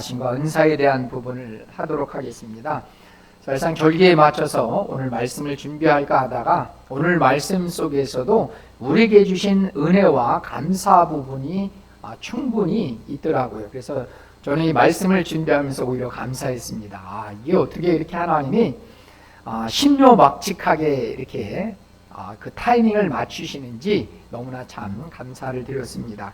신과 은사에 대한 부분을 하도록 하겠습니다. 사실상 절기에 맞춰서 오늘 말씀을 준비할까 하다가 오늘 말씀 속에서도 우리에게 주신 은혜와 감사 부분이 충분히 있더라고요. 그래서 저는 이 말씀을 준비하면서 오히려 감사했습니다. 이게 어떻게 이렇게 하나님이 신묘막측하게 이렇게 그 타이밍을 맞추시는지 너무나 참 감사를 드렸습니다.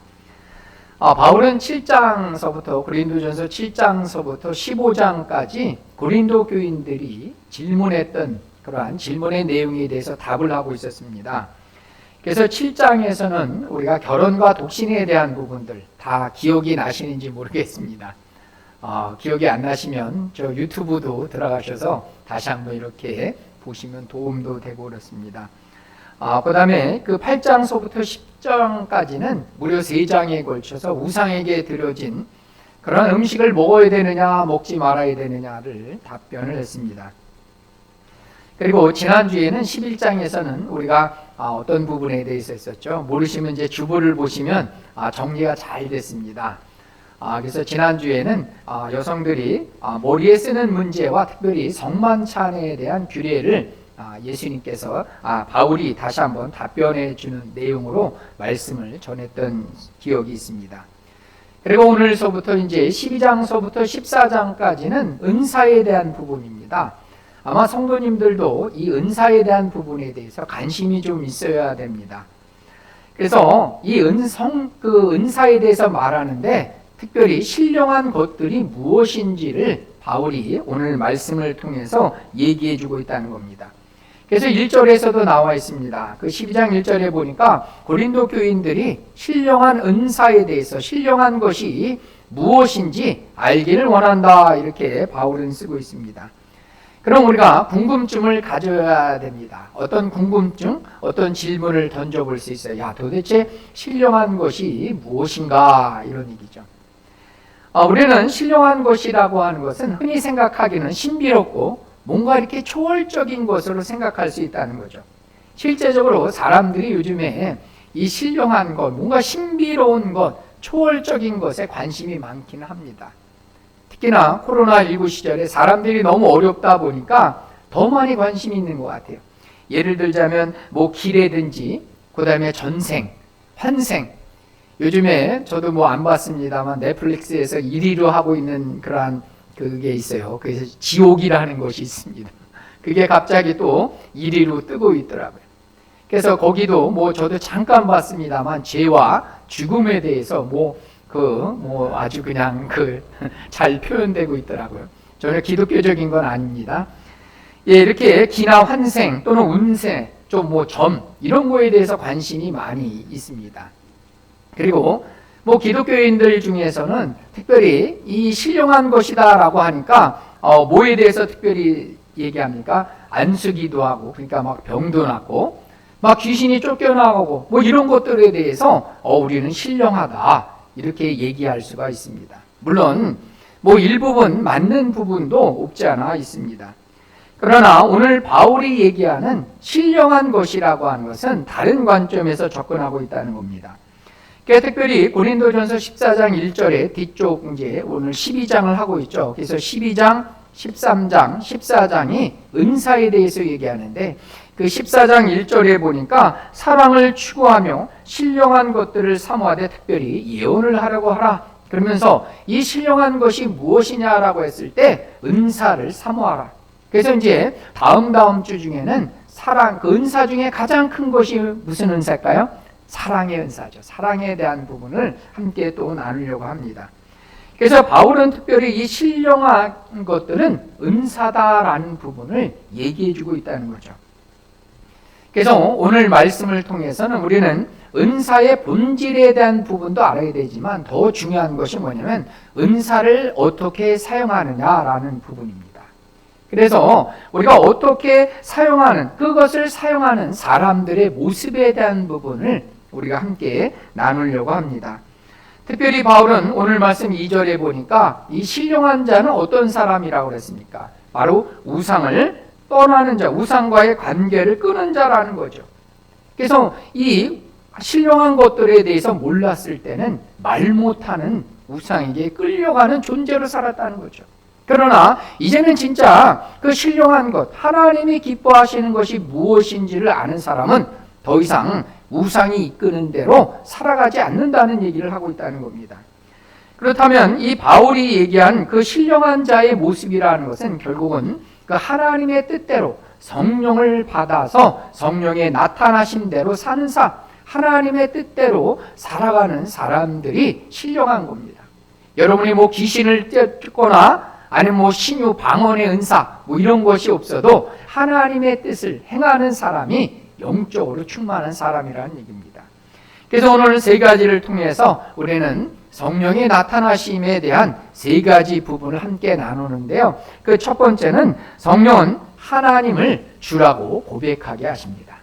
바울은 7장서부터 고린도전서 7장서부터 15장까지 고린도 교인들이 질문했던 그러한 질문의 내용에 대해서 답을 하고 있었습니다. 그래서 7장에서는 우리가 결혼과 독신에 대한 부분들 다 기억이 나시는지 모르겠습니다. 기억이 안 나시면 저 유튜브도 들어가셔서 다시 한번 이렇게 보시면 도움도 되고 그렇습니다. 그 다음에 그 8장서부터 10장까지는 무려 3장에 걸쳐서 우상에게 드려진 그런 음식을 먹어야 되느냐 먹지 말아야 되느냐를 답변을 했습니다. 그리고 지난주에는 11장에서는 우리가 어떤 부분에 대해서 했었죠. 모르시면 이제 주보를 보시면 정리가 잘 됐습니다. 그래서 지난주에는 여성들이 머리에 쓰는 문제와 특별히 성만찬에 대한 규례를 예수님께서 바울이 다시 한번 답변해 주는 내용으로 말씀을 전했던 기억이 있습니다. 그리고 오늘서부터 이제 12장서부터 14장까지는 은사에 대한 부분입니다. 아마 성도님들도 이 은사에 대한 부분에 대해서 관심이 좀 있어야 됩니다. 그래서 이 은사에 대해서 말하는데 특별히 신령한 것들이 무엇인지를 바울이 오늘 말씀을 통해서 얘기해 주고 있다는 겁니다. 그래서 1절에서도 나와 있습니다. 그 12장 1절에 보니까 고린도 교인들이 신령한 은사에 대해서 신령한 것이 무엇인지 알기를 원한다 이렇게 바울은 쓰고 있습니다. 그럼 우리가 궁금증을 가져야 됩니다. 어떤 궁금증, 어떤 질문을 던져볼 수 있어요. 도대체 신령한 것이 무엇인가 이런 얘기죠. 우리는 신령한 것이라고 하는 것은 흔히 생각하기는 신비롭고 뭔가 이렇게 초월적인 것으로 생각할 수 있다는 거죠. 실제적으로 사람들이 요즘에 이 신령한 것, 뭔가 신비로운 것, 초월적인 것에 관심이 많기는 합니다. 특히나 코로나19 시절에 사람들이 너무 어렵다 보니까 더 많이 관심이 있는 것 같아요. 예를 들자면 뭐 기례든지 그 다음에 전생, 환생. 요즘에 저도 안 봤습니다만 넷플릭스에서 1위로 하고 있는 그러한 그게 있어요. 그래서 지옥이라는 것이 있습니다. 그게 갑자기 또 1위로 뜨고 있더라고요. 그래서 거기도 저도 잠깐 봤습니다만 죄와 죽음에 대해서 아주 그냥 잘 표현되고 있더라고요. 저는 기독교적인 건 아닙니다. 이렇게 기나 환생 또는 운세, 이런 거에 대해서 관심이 많이 있습니다. 그리고 기독교인들 중에서는 특별히 이 신령한 것이다라고 하니까 뭐에 대해서 특별히 얘기합니까? 안수기도 하고, 그러니까 막 병도 낫고, 막 귀신이 쫓겨나가고, 이런 것들에 대해서 우리는 신령하다 이렇게 얘기할 수가 있습니다. 물론 일부분 맞는 부분도 없지 않아 있습니다. 그러나 오늘 바울이 얘기하는 신령한 것이라고 하는 것은 다른 관점에서 접근하고 있다는 겁니다. 특별히 고린도전서 14장 1절에 뒤쪽 이제 오늘 12장을 하고 있죠. 그래서 12장, 13장, 14장이 은사에 대해서 얘기하는데 그 14장 1절에 보니까 사랑을 추구하며 신령한 것들을 사모하되 특별히 예언을 하라고 하라. 그러면서 이 신령한 것이 무엇이냐라고 했을 때 은사를 사모하라. 그래서 이제 다음 주 중에는 그 은사 중에 가장 큰 것이 무슨 은사일까요? 사랑의 은사죠. 사랑에 대한 부분을 함께 또 나누려고 합니다. 그래서 바울은 특별히 이 신령한 것들은 은사다라는 부분을 얘기해주고 있다는 거죠. 그래서 오늘 말씀을 통해서는 우리는 은사의 본질에 대한 부분도 알아야 되지만 더 중요한 것이 뭐냐면 은사를 어떻게 사용하느냐라는 부분입니다. 그래서 우리가 어떻게 그것을 사용하는 사람들의 모습에 대한 부분을 우리가 함께 나누려고 합니다. 특별히 바울은 오늘 말씀 2절에 보니까 이 신령한 자는 어떤 사람이라고 그랬습니까? 바로 우상을 떠나는 자, 우상과의 관계를 끊은 자라는 거죠. 그래서 이 신령한 것들에 대해서 몰랐을 때는 말 못하는 우상에게 끌려가는 존재로 살았다는 거죠. 그러나 이제는 진짜 그 신령한 것, 하나님이 기뻐하시는 것이 무엇인지를 아는 사람은 더 이상 우상이 이끄는 대로 살아가지 않는다는 얘기를 하고 있다는 겁니다. 그렇다면 이 바울이 얘기한 그 신령한 자의 모습이라는 것은 결국은 그 하나님의 뜻대로 성령을 받아서 성령의 나타나신 대로 사는 하나님의 뜻대로 살아가는 사람들이 신령한 겁니다. 여러분이 뭐 귀신을 쫓거나 아니면 신유 방언의 은사 이런 것이 없어도 하나님의 뜻을 행하는 사람이 영적으로 충만한 사람이라는 얘기입니다. 그래서 오늘 세 가지를 통해서 우리는 성령의 나타나심에 대한 세 가지 부분을 함께 나누는데요. 그 첫 번째는 성령은 하나님을 주라고 고백하게 하십니다.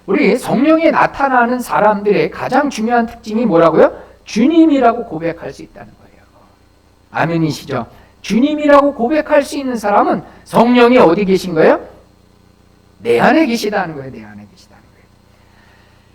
우리 성령이 나타나는 사람들의 가장 중요한 특징이 뭐라고요? 주님이라고 고백할 수 있다는 거예요. 아멘이시죠? 주님이라고 고백할 수 있는 사람은 성령이 어디 계신 거예요? 내 안에 계시다는 거예요. 내 안에 계시다는 거예요.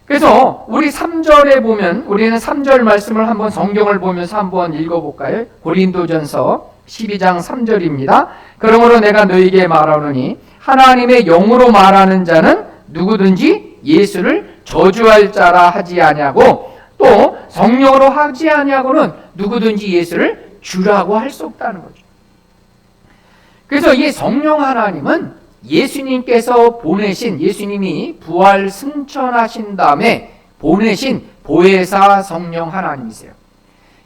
그래서 우리 3절에 보면 우리는 3절 말씀을 한번 성경을 보면서 한번 읽어볼까요? 고린도전서 12장 3절입니다. 그러므로 내가 너희에게 말하노니 하나님의 영으로 말하는 자는 누구든지 예수를 저주할 자라 하지 아니하고 또 성령으로 하지 아니하고는 누구든지 예수를 주라고 할 수 없다는 거죠. 그래서 이 성령 하나님은 예수님께서 보내신, 예수님이 부활 승천하신 다음에 보내신 보혜사 성령 하나님이세요.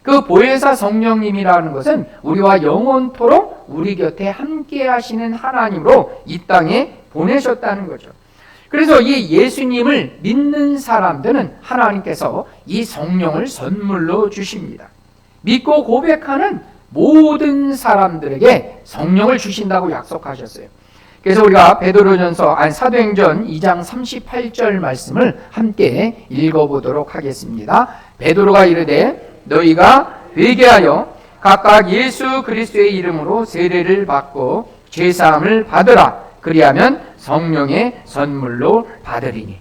그 보혜사 성령님이라는 것은 우리와 영원토록 우리 곁에 함께 하시는 하나님으로 이 땅에 보내셨다는 거죠. 그래서 이 예수님을 믿는 사람들은 하나님께서 이 성령을 선물로 주십니다. 믿고 고백하는 모든 사람들에게 성령을 주신다고 약속하셨어요. 그래서 우리가 사도행전 2장 38절 말씀을 함께 읽어보도록 하겠습니다. 베드로가 이르되 너희가 회개하여 각각 예수 그리스도의 이름으로 세례를 받고 죄사함을 받으라. 그리하면 성령의 선물로 받으리니.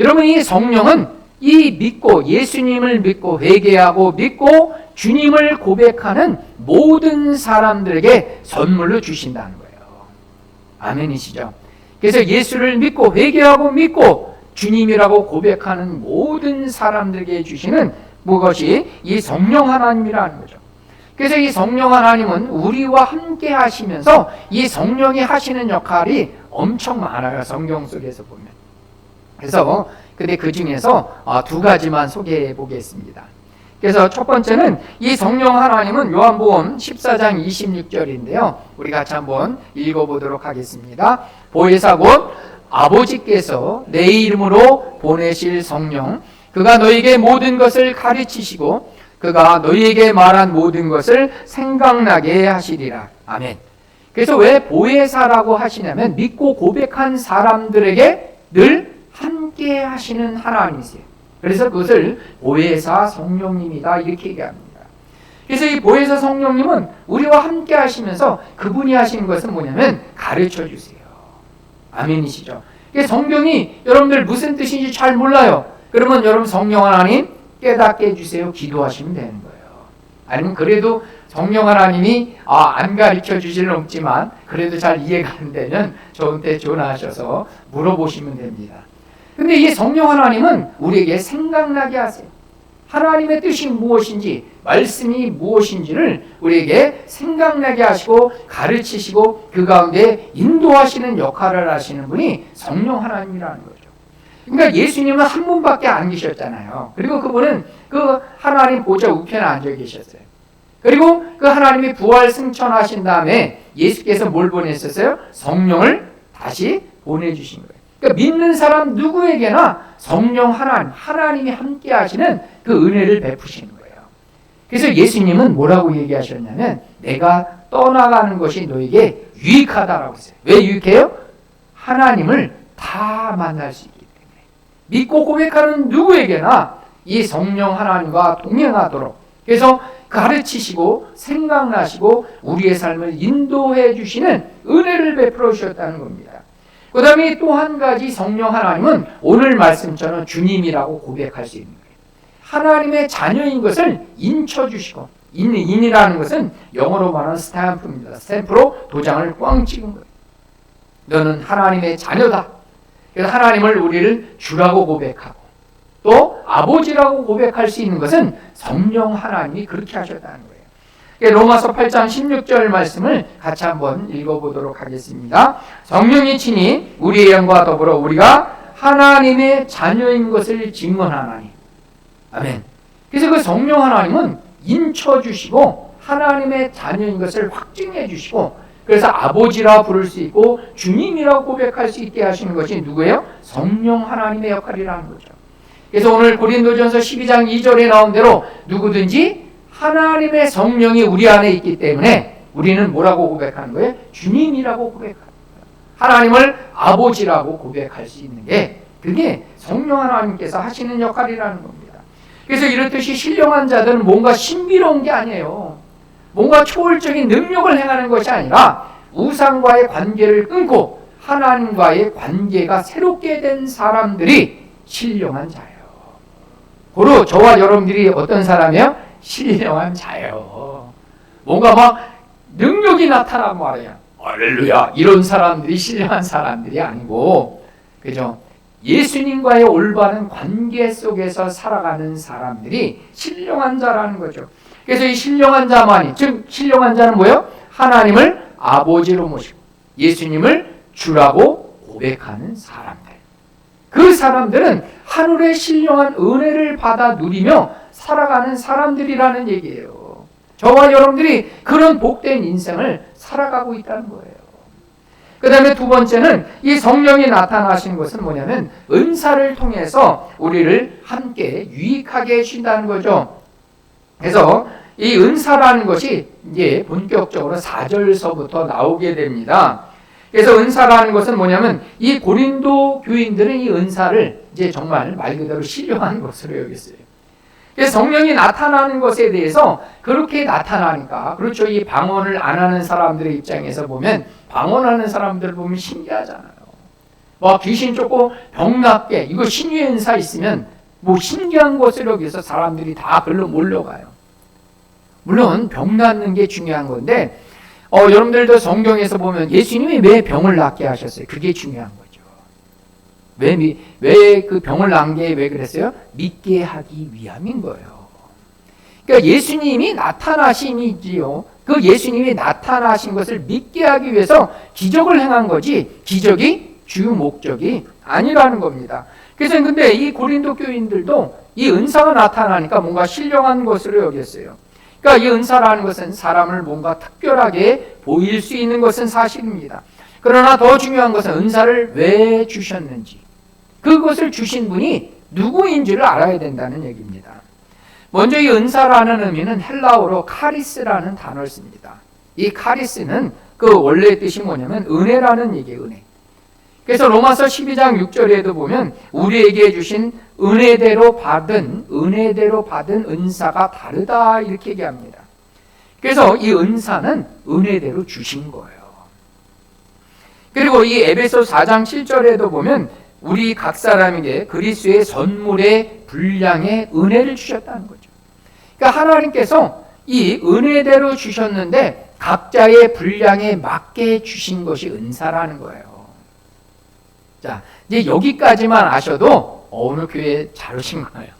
여러분, 이 성령은 이 믿고 예수님을 믿고 회개하고 믿고 주님을 고백하는 모든 사람들에게 선물로 주신다는 거예요. 아멘이시죠? 그래서 예수를 믿고 회개하고 믿고 주님이라고 고백하는 모든 사람들에게 주시는 무엇이 이 성령 하나님이라는 거죠. 그래서 이 성령 하나님은 우리와 함께 하시면서 이 성령이 하시는 역할이 엄청 많아요. 성경 속에서 보면. 그래서 근데 그 중에서 두 가지만 소개해 보겠습니다. 그래서 첫 번째는 이 성령 하나님은 요한복음 14장 26절인데요. 우리 같이 한번 읽어보도록 하겠습니다. 보혜사 곧 아버지께서 내 이름으로 보내실 성령, 그가 너희에게 모든 것을 가르치시고 그가 너희에게 말한 모든 것을 생각나게 하시리라. 아멘. 그래서 왜 보혜사라고 하시냐면 믿고 고백한 사람들에게 늘 함께 하시는 하나님이세요. 그래서 그것을 보혜사 성령님이다 이렇게 얘기합니다. 그래서 이 보혜사 성령님은 우리와 함께 하시면서 그분이 하시는 것은 뭐냐면 가르쳐 주세요. 아멘이시죠? 성경이 여러분들 무슨 뜻인지 잘 몰라요. 그러면 여러분 성령 하나님 깨닫게 해주세요. 기도하시면 되는 거예요. 아니면 그래도 성령 하나님이 안 가르쳐 주지는 없지만 그래도 잘 이해가 안 되면 저한테 전화하셔서 물어보시면 됩니다. 근데 이 성령 하나님은 우리에게 생각나게 하세요. 하나님의 뜻이 무엇인지, 말씀이 무엇인지를 우리에게 생각나게 하시고 가르치시고 그 가운데 인도하시는 역할을 하시는 분이 성령 하나님이라는 거죠. 그러니까 예수님은 한 분밖에 안 계셨잖아요. 그리고 그분은 그 하나님 보좌 우편에 앉아 계셨어요. 그리고 그 하나님이 부활 승천하신 다음에 예수께서 뭘 보내셨어요? 성령을 다시 보내주신 거예요. 그러니까 믿는 사람 누구에게나 성령 하나님이 함께 하시는 그 은혜를 베푸시는 거예요. 그래서 예수님은 뭐라고 얘기하셨냐면 내가 떠나가는 것이 너에게 유익하다라고 했어요. 왜 유익해요? 하나님을 다 만날 수 있기 때문에. 믿고 고백하는 누구에게나 이 성령 하나님과 동행하도록 그래서 가르치시고 생각나시고 우리의 삶을 인도해 주시는 은혜를 베풀어 주셨다는 겁니다. 그 다음에 또 한 가지 성령 하나님은 오늘 말씀처럼 주님이라고 고백할 수 있는 거예요. 하나님의 자녀인 것을 인쳐주시고 인이라는 것은 영어로 말하는 스탬프입니다. 스탬프로 도장을 꽝 찍은 거예요. 너는 하나님의 자녀다. 그래서 하나님을 우리를 주라고 고백하고 또 아버지라고 고백할 수 있는 것은 성령 하나님이 그렇게 하셨다는 거예요. 로마서 8장 16절 말씀을 같이 한번 읽어보도록 하겠습니다. 성령이 친히 우리의 영과 더불어 우리가 하나님의 자녀인 것을 증언하나니. 아멘. 그래서 그 성령 하나님은 인쳐주시고 하나님의 자녀인 것을 확증해 주시고 그래서 아버지라 부를 수 있고 주님이라고 고백할 수 있게 하시는 것이 누구예요? 성령 하나님의 역할이라는 거죠. 그래서 오늘 고린도전서 12장 2절에 나온 대로 누구든지 하나님의 성령이 우리 안에 있기 때문에 우리는 뭐라고 고백하는 거예요? 주님이라고 고백하는 거예요. 하나님을 아버지라고 고백할 수 있는 게 그게 성령 하나님께서 하시는 역할이라는 겁니다. 그래서 이렇듯이 신령한 자들은 뭔가 신비로운 게 아니에요. 뭔가 초월적인 능력을 행하는 것이 아니라 우상과의 관계를 끊고 하나님과의 관계가 새롭게 된 사람들이 신령한 자예요. 고로 저와 여러분들이 어떤 사람이에요? 신령한 자예요. 뭔가 막 능력이 나타나고 말이에요. 할렐루야. 이런 사람들이 신령한 사람들이 아니고, 그죠? 예수님과의 올바른 관계 속에서 살아가는 사람들이 신령한 자라는 거죠. 그래서 이 신령한 자만이, 즉 신령한 자는 뭐예요? 하나님을 아버지로 모시고 예수님을 주라고 고백하는 사람들. 그 사람들은 하늘의 신령한 은혜를 받아 누리며 살아가는 사람들이라는 얘기예요. 저와 여러분들이 그런 복된 인생을 살아가고 있다는 거예요. 그 다음에 두 번째는 이 성령이 나타나신 것은 뭐냐면 은사를 통해서 우리를 함께 유익하게 해주신다는 거죠. 그래서 이 은사라는 것이 이제 본격적으로 4절서부터 나오게 됩니다. 그래서 은사라는 것은 뭐냐면 이 고린도 교인들은 이 은사를 이제 정말 말 그대로 신령한 것으로 여겼어요. 그래서 성령이 나타나는 것에 대해서 그렇게 나타나니까, 그렇죠. 이 방언을 안 하는 사람들의 입장에서 보면 방언하는 사람들을 보면 신기하잖아요. 뭐 귀신 쫓고 병 낫게 이거 신유의 은사 있으면 뭐 신기한 것을 여기서 사람들이 다 글로 몰려가요. 물론 병 낫는 게 중요한 건데 여러분들도 성경에서 보면 예수님이 왜 병을 낫게 하셨어요? 그게 중요한 거죠. 왜 그 병을 난 게 왜 그랬어요? 믿게 하기 위함인 거예요. 그러니까 예수님이 나타나심이지요. 그 예수님이 나타나신 것을 믿게 하기 위해서 기적을 행한 거지 기적이 주요 목적이 아니라는 겁니다. 그래서 근데 이 고린도 교인들도 이 은사가 나타나니까 뭔가 신령한 것으로 여겼어요. 그러니까 이 은사라는 것은 사람을 뭔가 특별하게 보일 수 있는 것은 사실입니다. 그러나 더 중요한 것은 은사를 왜 주셨는지, 그것을 주신 분이 누구인지를 알아야 된다는 얘기입니다. 먼저 이 은사라는 의미는 헬라어로 카리스라는 단어를 씁니다. 이 카리스는 그 원래 뜻이 뭐냐면 은혜라는 얘기예요. 은혜. 그래서 로마서 12장 6절에도 보면 우리에게 주신 은혜대로 받은 은사가 다르다 이렇게 얘기합니다. 그래서 이 은사는 은혜대로 주신 거예요. 그리고 이 에베소 4장 7절에도 보면 우리 각 사람에게 그리스도의 선물의 분량의 은혜를 주셨다는 거죠. 그러니까 하나님께서 이 은혜대로 주셨는데 각자의 분량에 맞게 주신 것이 은사라는 거예요. 자, 이제 여기까지만 아셔도 오늘 교회 잘 오신 거예요.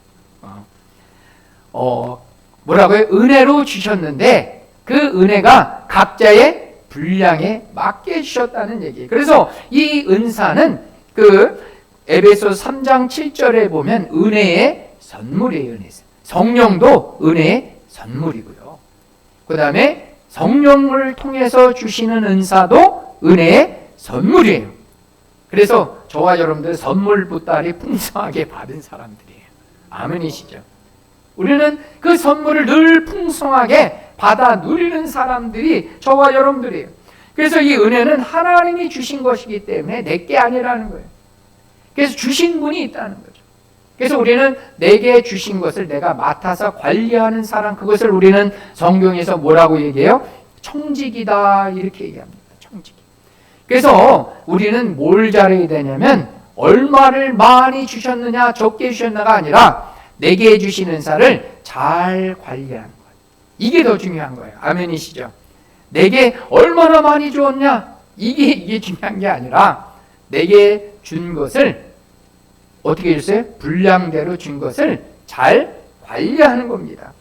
뭐라고요? 은혜로 주셨는데 그 은혜가 각자의 분량에 맞게 주셨다는 얘기예요. 그래서 이 은사는 그 에베소 3장 7절에 보면 은혜의 선물이에요. 은혜. 성령도 은혜의 선물이고요. 그 다음에 성령을 통해서 주시는 은사도 은혜의 선물이에요. 그래서 저와 여러분들 선물 보따리 풍성하게 받은 사람들이에요. 아멘이시죠? 우리는 그 선물을 늘 풍성하게 받아 누리는 사람들이 저와 여러분들이에요. 그래서 이 은혜는 하나님이 주신 것이기 때문에 내게 아니라는 거예요. 그래서 주신 분이 있다는 거죠. 그래서 우리는 내게 주신 것을 내가 맡아서 관리하는 사람, 그것을 우리는 성경에서 뭐라고 얘기해요? 청직이다 이렇게 얘기합니다. 청직. 그래서 우리는 뭘 잘해야 되냐면 얼마를 많이 주셨느냐 적게 주셨느냐가 아니라 내게 주신 은사를 잘 관리하는 거예요. 이게 더 중요한 거예요. 아멘이시죠? 내게 얼마나 많이 주었냐? 이게 중요한 게 아니라 내게 준 것을 어떻게 해주세요? 분량대로 준 것을 잘 관리하는 겁니다.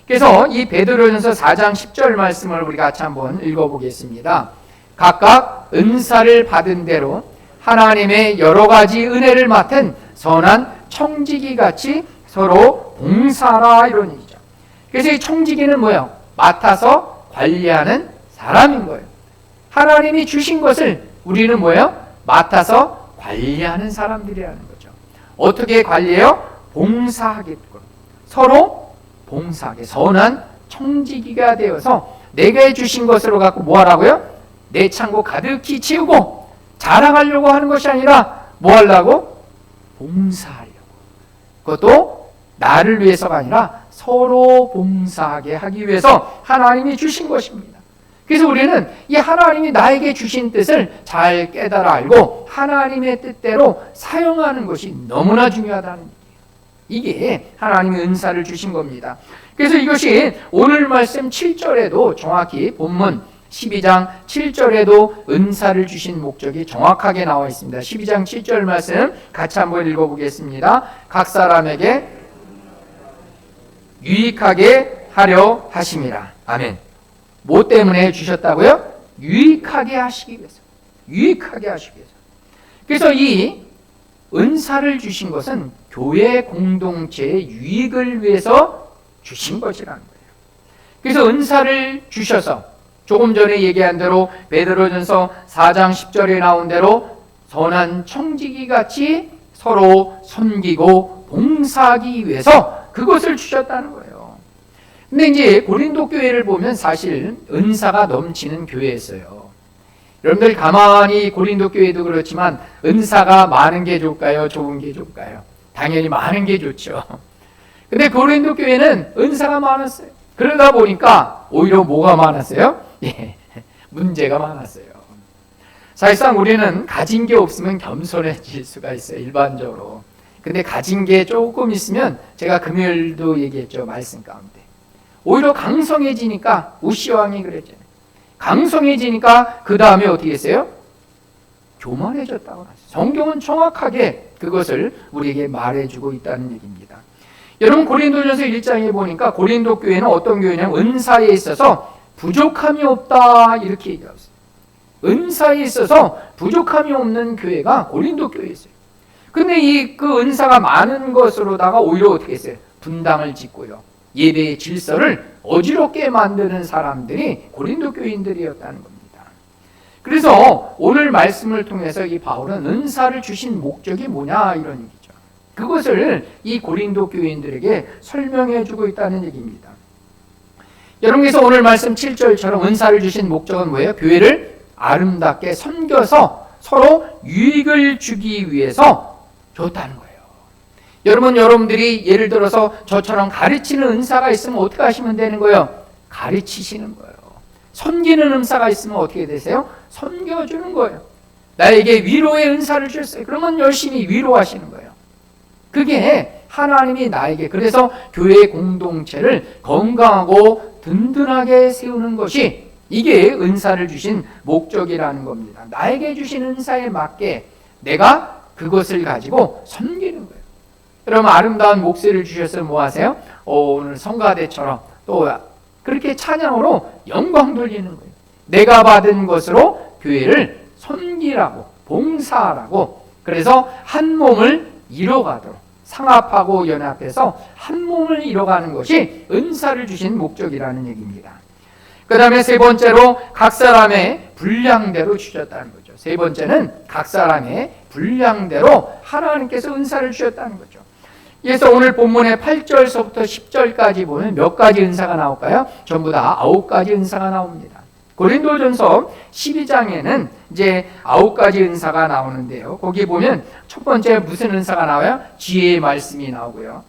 그래서 이 베드로전서 4장 10절 말씀을 우리 같이 한번 읽어보겠습니다. 각각 은사를 받은 대로 하나님의 여러 가지 은혜를 맡은 선한 청지기 같이 서로 봉사하라, 이런 얘기죠. 그래서 이 청지기는 뭐예요? 맡아서 관리하는 사람인 거예요. 하나님이 주신 것을 우리는 뭐예요? 맡아서 관리하는 사람들이라는 거죠. 어떻게 관리해요? 봉사하게끔. 서로 봉사하게. 선한 청지기가 되어서 내가 주신 것으로 갖고 뭐 하라고요? 내 창고 가득히 채우고 자랑하려고 하는 것이 아니라 뭐 하려고? 봉사하려고. 그것도 나를 위해서가 아니라 서로 봉사하게 하기 위해서 하나님이 주신 것입니다. 그래서 우리는 이 하나님이 나에게 주신 뜻을 잘 깨달아 알고 하나님의 뜻대로 사용하는 것이 너무나 중요하다는 얘기예요. 이게 하나님의 은사를 주신 겁니다. 그래서 이것이 오늘 말씀 7절에도 정확히 본문 12장 7절에도 은사를 주신 목적이 정확하게 나와 있습니다. 12장 7절 말씀 같이 한번 읽어보겠습니다. 각 사람에게 유익하게 하려 하심이라. 아멘. 뭐 때문에 주셨다고요? 유익하게 하시기 위해서. 유익하게 하시기 위해서. 그래서 이 은사를 주신 것은 교회 공동체의 유익을 위해서 주신 것이라는 거예요. 그래서 은사를 주셔서 조금 전에 얘기한 대로 베드로전서 4장 10절에 나온 대로 선한 청지기 같이 서로 섬기고 봉사하기 위해서 그것을 주셨다는 거예요. 근데 이제 고린도 교회를 보면 사실 은사가 넘치는 교회였어요. 여러분들 가만히 고린도 교회도 그렇지만 은사가 많은 게 좋을까요? 좋은 게 좋을까요? 당연히 많은 게 좋죠. 근데 고린도 교회는 은사가 많았어요. 그러다 보니까 오히려 뭐가 많았어요? 예, 문제가 많았어요. 사실상 우리는 가진 게 없으면 겸손해질 수가 있어요. 일반적으로. 근데 가진 게 조금 있으면 제가 금요일도 얘기했죠. 말씀 가운데. 오히려 강성해지니까 우시왕이 그랬잖아요. 강성해지니까 그 다음에 어떻게 했어요? 교만해졌다고 했어요. 성경은 정확하게 그것을 우리에게 말해주고 있다는 얘기입니다. 여러분 고린도전서 1장에 보니까 고린도 교회는 어떤 교회냐면 은사에 있어서 부족함이 없다 이렇게 얘기하고 있어요. 은사에 있어서 부족함이 없는 교회가 고린도 교회였어요. 근데 그 은사가 많은 것으로다가 오히려 어떻게 했어요? 분당을 짓고요. 예배의 질서를 어지럽게 만드는 사람들이 고린도 교인들이었다는 겁니다. 그래서 오늘 말씀을 통해서 이 바울은 은사를 주신 목적이 뭐냐 이런 얘기죠. 그것을 이 고린도 교인들에게 설명해 주고 있다는 얘기입니다. 여러분께서 오늘 말씀 7절처럼 은사를 주신 목적은 뭐예요? 교회를 아름답게 섬겨서 서로 유익을 주기 위해서 줬다는 거예요. 여러분들이 예를 들어서 저처럼 가르치는 은사가 있으면 어떻게 하시면 되는 거예요? 가르치시는 거예요. 섬기는 은사가 있으면 어떻게 되세요? 섬겨주는 거예요. 나에게 위로의 은사를 주셨어요. 그러면 열심히 위로하시는 거예요. 그게 하나님이 나에게, 그래서 교회 공동체를 건강하고 든든하게 세우는 것이 이게 은사를 주신 목적이라는 겁니다. 나에게 주신 은사에 맞게 내가 그것을 가지고 섬기는 거예요. 그러면 아름다운 목소리를 주셔서 뭐 하세요? 오늘 성가대처럼 또 그렇게 찬양으로 영광 돌리는 거예요. 내가 받은 것으로 교회를 섬기라고, 봉사하라고. 그래서 한 몸을 이뤄가도록 상합하고 연합해서 한 몸을 이뤄가는 것이 은사를 주신 목적이라는 얘기입니다. 그 다음에 세 번째로 각 사람의 분량대로 주셨다는 거죠. 세 번째는 각 사람의 분량대로 하나님께서 은사를 주셨다는 거죠. 그래서 오늘 본문의 8절서부터 10절까지 보면 몇 가지 은사가 나올까요? 전부 다 9가지 은사가 나옵니다. 고린도전서 12장에는 이제 9가지 은사가 나오는데요. 거기 보면 첫 번째 무슨 은사가 나와요? 지혜의 말씀이 나오고요.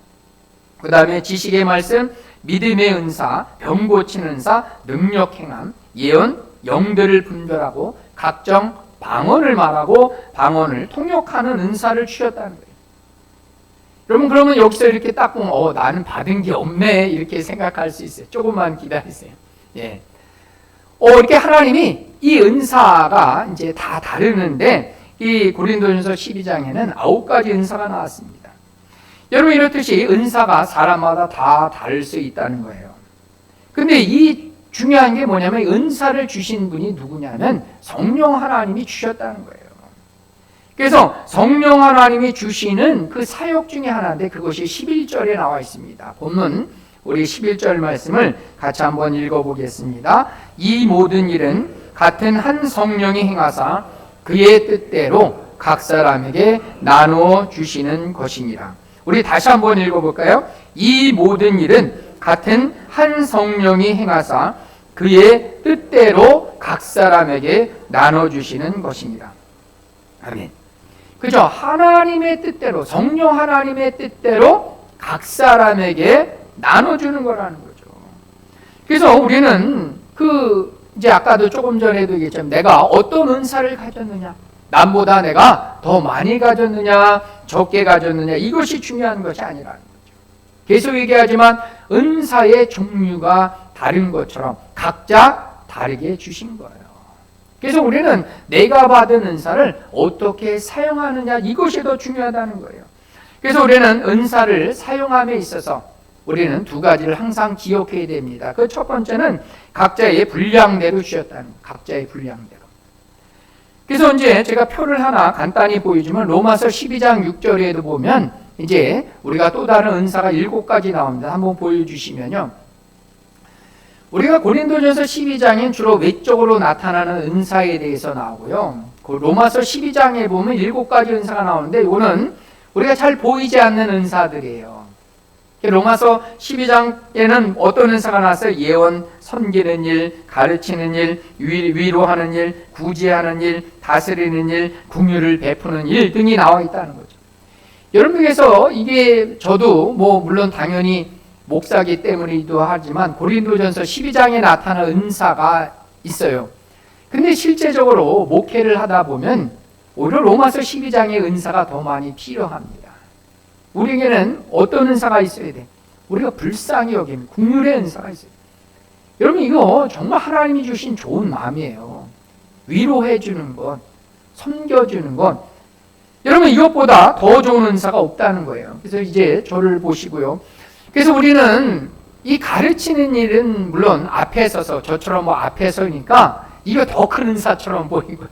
그 다음에 지식의 말씀, 믿음의 은사, 병 고치는 은사, 능력 행함, 예언, 영들을 분별하고 각종 방언을 말하고 방언을 통역하는 은사를 주셨다는 거예요. 여러분 그러면 여기서 이렇게 딱 보면 나는 받은 게 없네 이렇게 생각할 수 있어요. 조금만 기다리세요. 예. 이렇게 하나님이 이 은사가 이제 다 다르는데 이 고린도전서 12장에는 9가지 은사가 나왔습니다. 여러분 이렇듯이 은사가 사람마다 다 다를 수 있다는 거예요. 근데 이 중요한 게 뭐냐면 은사를 주신 분이 누구냐면 성령 하나님이 주셨다는 거예요. 그래서 성령 하나님이 주시는 그 사역 중에 하나인데 그것이 11절에 나와 있습니다. 본문 우리 11절 말씀을 같이 한번 읽어보겠습니다. 이 모든 일은 같은 한 성령이 행하사 그의 뜻대로 각 사람에게 나누어 주시는 것이니라. 우리 다시 한번 읽어볼까요? 이 모든 일은 같은 한 성령이 행하사 그의 뜻대로 각 사람에게 나눠 주시는 것이니라. 아멘. 그죠? 하나님의 뜻대로, 성령 하나님의 뜻대로 각 사람에게 나눠주는 거라는 거죠. 그래서 우리는 이제 아까도 조금 전에도 얘기했지만 내가 어떤 은사를 가졌느냐, 남보다 내가 더 많이 가졌느냐, 적게 가졌느냐, 이것이 중요한 것이 아니라는 거죠. 계속 얘기하지만 은사의 종류가 다른 것처럼 각자 다르게 주신 거예요. 그래서 우리는 내가 받은 은사를 어떻게 사용하느냐 이것이 더 중요하다는 거예요. 그래서 우리는 은사를 사용함에 있어서 우리는 두 가지를 항상 기억해야 됩니다. 그 첫 번째는 각자의 분량대로 주셨다는 거예요. 각자의 분량대로. 그래서 이제 제가 표를 하나 간단히 보여주면 로마서 12장 6절에도 보면 이제 우리가 또 다른 은사가 7가지 나옵니다. 한번 보여주시면요. 우리가 고린도전서 12장엔 주로 외적으로 나타나는 은사에 대해서 나오고요. 그 로마서 12장에 보면 7가지 은사가 나오는데 이거는 우리가 잘 보이지 않는 은사들이에요. 로마서 12장에는 어떤 은사가 나왔어요? 예언, 섬기는 일, 가르치는 일, 위로하는 일, 구제하는 일, 다스리는 일, 긍휼을 베푸는 일 등이 나와 있다는 거죠. 여러분께서 이게 저도 물론 당연히 목사기 때문이기도 하지만 고린도전서 12장에 나타난 은사가 있어요. 근데 실제적으로 목회를 하다 보면 오히려 로마서 12장의 은사가 더 많이 필요합니다. 우리에게는 어떤 은사가 있어야 돼? 우리가 불쌍히 여기는 긍휼의 은사가 있어요. 여러분 이거 정말 하나님이 주신 좋은 마음이에요. 위로해 주는 것, 섬겨주는 것. 여러분 이것보다 더 좋은 은사가 없다는 거예요. 그래서 이제 저를 보시고요. 그래서 우리는 이 가르치는 일은 물론 앞에 서서 저처럼 앞에 서니까 이거 더 큰 은사처럼 보이고요.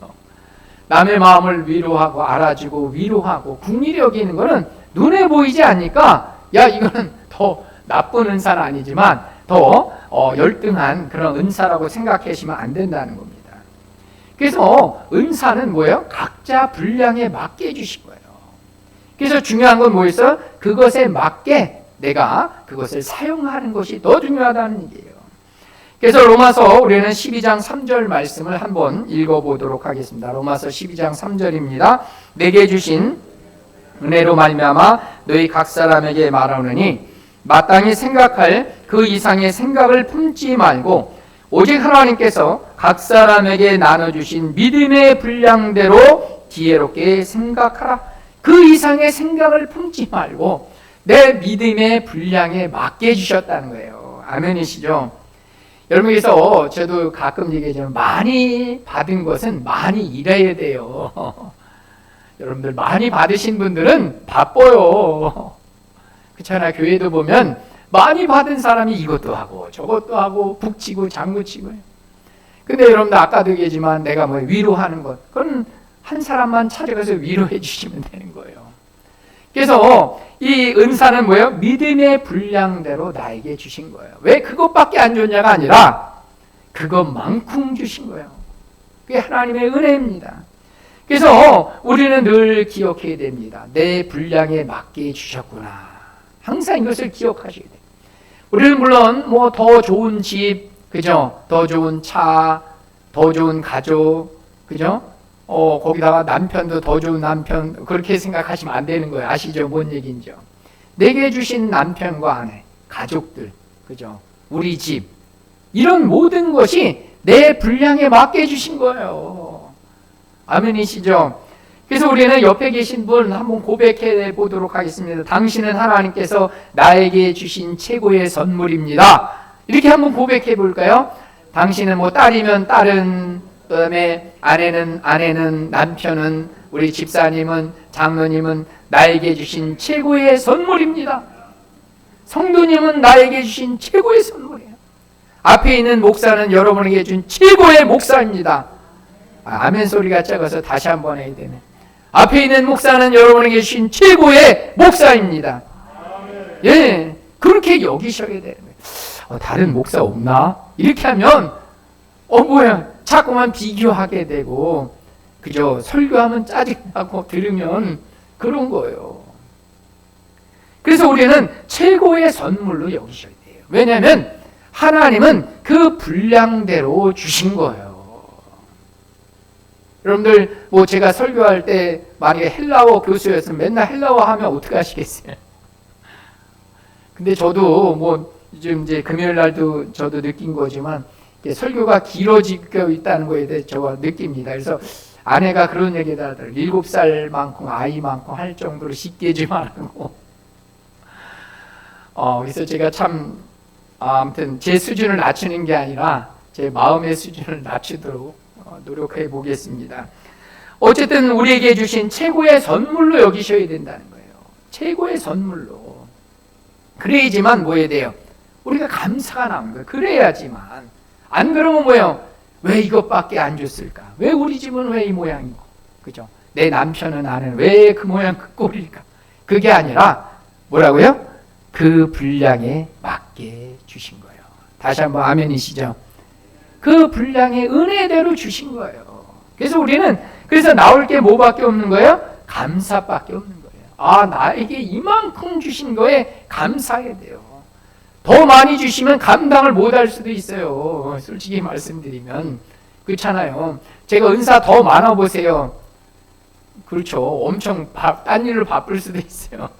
남의 마음을 위로하고 알아주고 위로하고 긍휼히 여기는 거는 눈에 보이지 않으니까 이거는 더 나쁜 은사는 아니지만 더 열등한 그런 은사라고 생각하시면 안 된다는 겁니다. 그래서 은사는 뭐예요? 각자 분량에 맞게 해주신 거예요. 그래서 중요한 건 뭐였어요? 그것에 맞게 내가 그것을 사용하는 것이 더 중요하다는 얘기예요. 그래서 로마서 우리는 12장 3절 말씀을 한번 읽어보도록 하겠습니다. 로마서 12장 3절입니다. 내게 주신 은혜로 말미암아 너희 각 사람에게 말하노니 마땅히 생각할 그 이상의 생각을 품지 말고 오직 하나님께서 각 사람에게 나눠주신 믿음의 분량대로 지혜롭게 생각하라. 그 이상의 생각을 품지 말고 내 믿음의 분량에 맞게 해주셨다는 거예요. 아멘이시죠? 여러분께서 저도 가끔 얘기하지만 많이 받은 것은 많이 일해야 돼요. 여러분들 많이 받으신 분들은 바빠요. 그렇잖아요. 교회도 보면 많이 받은 사람이 이것도 하고 저것도 하고 북치고 장구치고. 근데 여러분들 아까도 얘기했지만 내가 위로하는 것, 그건 한 사람만 찾아가서 위로해 주시면 되는 거예요. 그래서 이 은사는 뭐예요? 믿음의 분량대로 나에게 주신 거예요. 왜 그것밖에 안 줬냐가 아니라 그것만큼 주신 거예요. 그게 하나님의 은혜입니다. 그래서 우리는 늘 기억해야 됩니다. 내 분량에 맞게 주셨구나. 항상 이것을 기억하셔야 돼요. 우리는 물론 더 좋은 집, 그죠? 더 좋은 차, 더 좋은 가족, 그죠? 거기다가 남편도 더 좋은 남편, 그렇게 생각하시면 안 되는 거예요. 아시죠? 뭔 얘기인지요? 내게 주신 남편과 아내, 가족들, 그죠? 우리 집, 이런 모든 것이 내 분량에 맞게 해주신 거예요. 아멘이시죠? 그래서 우리는 옆에 계신 분 한번 고백해 보도록 하겠습니다. 당신은 하나님께서 나에게 주신 최고의 선물입니다. 이렇게 한번 고백해 볼까요? 당신은 뭐 딸이면 딸은, 그다음에 아내는, 남편은, 우리 집사님은, 장로님은 나에게 주신 최고의 선물입니다. 성도님은 나에게 주신 최고의 선물이에요. 앞에 있는 목사는 여러분에게 준 최고의 목사입니다. 아멘 소리가 작아서 다시 한번 해야 되네. 앞에 있는 목사는 여러분에게 주신 최고의 목사입니다. 예, 그렇게 여기셔야 되는 거예요. 다른 목사 없나? 이렇게 하면 뭐야, 자꾸만 비교하게 되고, 그저 설교하면 짜증나고 들으면 그런 거예요. 그래서 우리는 최고의 선물로 여기셔야 돼요. 왜냐하면 하나님은 그 분량대로 주신 거예요. 여러분들 뭐 제가 설교할 때 만약에 헬라어 교수였으면 맨날 헬라어 하면 어떻게 하시겠어요? 근데 저도 뭐 요즘 이제 금요일 날도 저도 느낀 거지만 설교가 길어지고 있다는 거에 대해 제가 느낍니다. 그래서 아내가 그런 얘기를 하더라고요. 7살만큼 아이 많고 할 정도로 쉽게 좀 하라고. 그래서 제가 참 아무튼 제 수준을 낮추는 게 아니라 제 마음의 수준을 낮추도록 노력해 보겠습니다. 어쨌든 우리에게 주신 최고의 선물로 여기셔야 된다는 거예요. 최고의 선물로. 그래야지만 뭐 해야 돼요? 우리가 감사가 나오는 거예요. 그래야지만. 안 그러면 뭐예요? 왜 이것밖에 안 줬을까? 왜 우리 집은 왜 이 모양이고? 그죠? 내 남편은 아내는 왜 그 모양 그 꼴일까? 그게 아니라 뭐라고요? 그 분량에 맞게 주신 거예요. 다시 한번 아멘이시죠? 그 분량의 은혜대로 주신 거예요. 그래서 우리는 그래서 나올 게 뭐밖에 없는 거예요? 감사밖에 없는 거예요. 나에게 이만큼 주신 거에 감사해야 돼요. 더 많이 주시면 감당을 못할 수도 있어요. 솔직히 말씀드리면 그렇잖아요. 제가 은사 더 많아 보세요. 그렇죠. 엄청 딴 일로 바쁠 수도 있어요.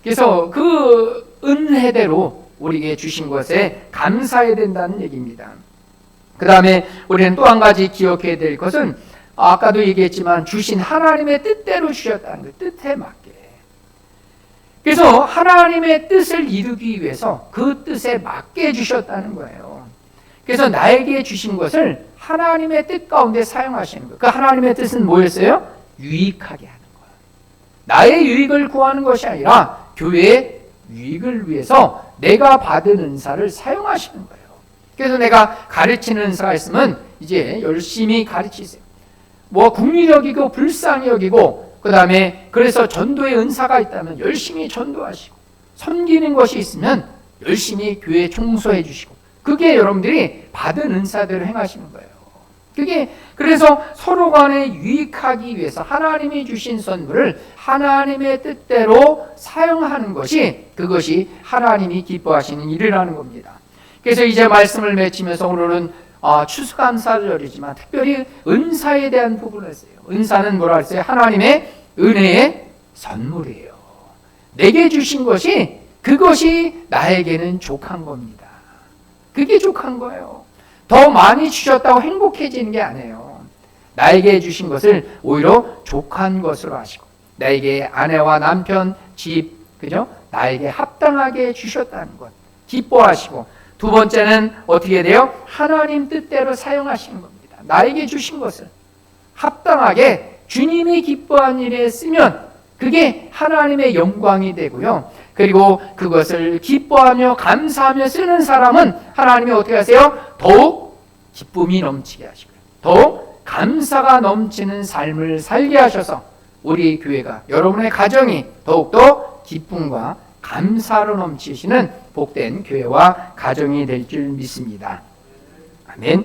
그래서 그 은혜대로 우리에게 주신 것에 감사해야 된다는 얘기입니다. 그 다음에 우리는 또 한 가지 기억해야 될 것은 아까도 얘기했지만 주신 하나님의 뜻대로 주셨다는 거예요. 뜻에 맞게. 그래서 하나님의 뜻을 이루기 위해서 그 뜻에 맞게 주셨다는 거예요. 그래서 나에게 주신 것을 하나님의 뜻 가운데 사용하시는 거예요. 그 하나님의 뜻은 뭐였어요? 유익하게 하는 거예요. 나의 유익을 구하는 것이 아니라 교회의 유익을 위해서 내가 받은 은사를 사용하시는 거예요. 그래서 내가 가르치는 은사가 있으면 이제 열심히 가르치세요. 뭐 국리적이고 불쌍히 여기고 그 다음에 그래서 전도의 은사가 있다면 열심히 전도하시고 섬기는 것이 있으면 열심히 교회 청소해 주시고 그게 여러분들이 받은 은사대로 행하시는 거예요. 그게 그래서 서로 간에 유익하기 위해서 하나님이 주신 선물을 하나님의 뜻대로 사용하는 것이 그것이 하나님이 기뻐하시는 일이라는 겁니다. 그래서 이제 말씀을 맺히면서 오늘은 추수감사절이지만 특별히 은사에 대한 부분을 했어요. 은사는 뭐라 했어요? 하나님의 은혜의 선물이에요. 내게 주신 것이 그것이 나에게는 족한 겁니다. 그게 족한 거예요. 더 많이 주셨다고 행복해지는 게 아니에요. 나에게 주신 것을 오히려 족한 것으로 하시고 나에게 아내와 남편, 집, 그죠? 나에게 합당하게 주셨다는 것 기뻐하시고 두 번째는 어떻게 돼요? 하나님 뜻대로 사용하시는 겁니다. 나에게 주신 것을 합당하게 주님이 기뻐한 일에 쓰면 그게 하나님의 영광이 되고요. 그리고 그것을 기뻐하며 감사하며 쓰는 사람은 하나님이 어떻게 하세요? 더욱 기쁨이 넘치게 하시고요. 더욱 감사가 넘치는 삶을 살게 하셔서 우리 교회가 여러분의 가정이 더욱더 기쁨과 감사로 넘치시는 복된 교회와 가정이 될 줄 믿습니다. 아멘.